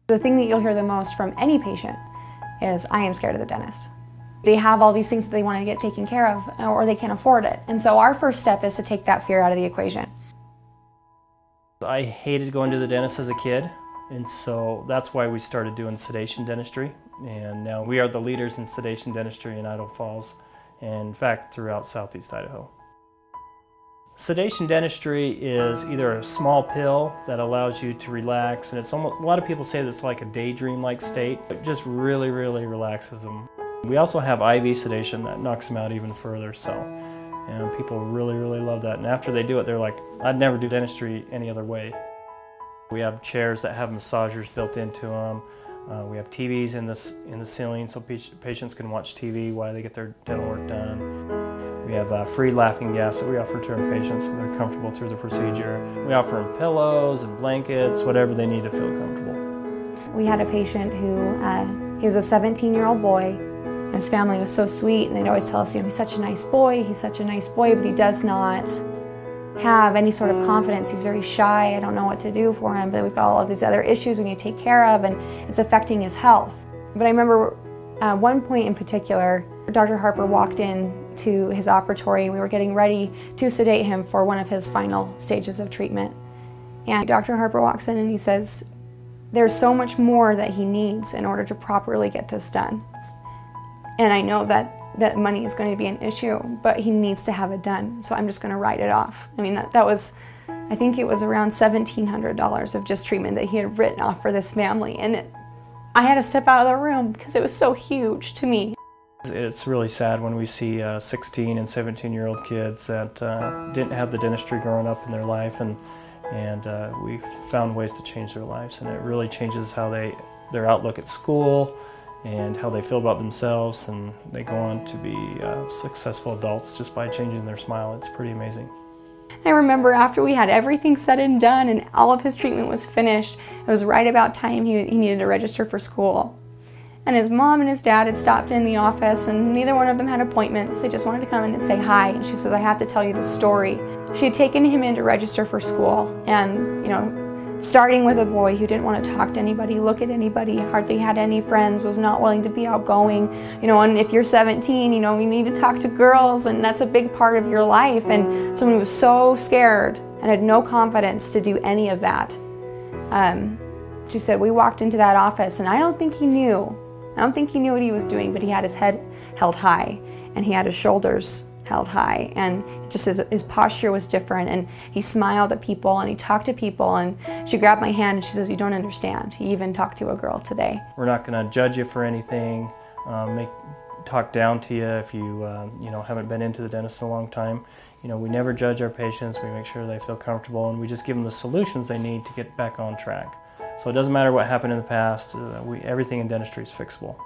The thing that you'll hear the most from any patient is, I am scared of the dentist. They have all these things that they want to get taken care of, or they can't afford it. And so our first step is to take that fear out of the equation. I hated going to the dentist as a kid, and so that's why we started doing sedation dentistry. And now we are the leaders in sedation dentistry in Idaho Falls, and in fact throughout southeast Idaho. Sedation dentistry is either a small pill that allows you to relax, and it's almost, a lot of people say that it's like a daydream-like state. It just really, really relaxes them. We also have IV sedation that knocks them out even further, and people really, really love that. And after they do it, they're like, I'd never do dentistry any other way. We have chairs that have massagers built into them. We have TVs in the ceiling so patients can watch TV while they get their dental work done. We have free laughing gas that we offer to our patients so they're comfortable through the procedure. We offer them pillows and blankets, whatever they need to feel comfortable. We had a patient who, he was a 17-year-old boy. And his family was so sweet, and they'd always tell us, you know, he's such a nice boy, but he does not have any sort of confidence. He's very shy. I don't know what to do for him, but we've got all of these other issues we need to take care of, and it's affecting his health. But I remember one point in particular, Dr. Harper walked in to his operatory. We were getting ready to sedate him for one of his final stages of treatment. And Dr. Harper walks in and he says, there's so much more that he needs in order to properly get this done. And I know that money is going to be an issue, but he needs to have it done, so I'm just going to write it off. I mean, that was, I think it was around $1,700 of just treatment that he had written off for this family. And I had to step out of the room because it was so huge to me. It's really sad when we see 16 and 17-year-old kids that didn't have the dentistry growing up in their life, and we found ways to change their lives, and it really changes how their outlook at school and how they feel about themselves, and they go on to be successful adults just by changing their smile. It's pretty amazing. I remember after we had everything said and done and all of his treatment was finished, it was right about time he needed to register for school. And his mom and his dad had stopped in the office, and neither one of them had appointments. They just wanted to come in and say hi. And she says, I have to tell you the story. She had taken him in to register for school, and starting with a boy who didn't want to talk to anybody, look at anybody, hardly had any friends, was not willing to be outgoing. And if you're 17, you need to talk to girls, and that's a big part of your life. And someone who was so scared and had no confidence to do any of that. She said, we walked into that office, and I don't think he knew what he was doing, but he had his head held high, and he had his shoulders held high, and just his posture was different, and he smiled at people and he talked to people. And she grabbed my hand and she says, you don't understand, he even talked to a girl today. We're not going to judge you for anything, talk down to you if you haven't been into the dentist in a long time. We never judge our patients. We make sure they feel comfortable, and we just give them the solutions they need to get back on track. So it doesn't matter what happened in the past, everything in dentistry is fixable.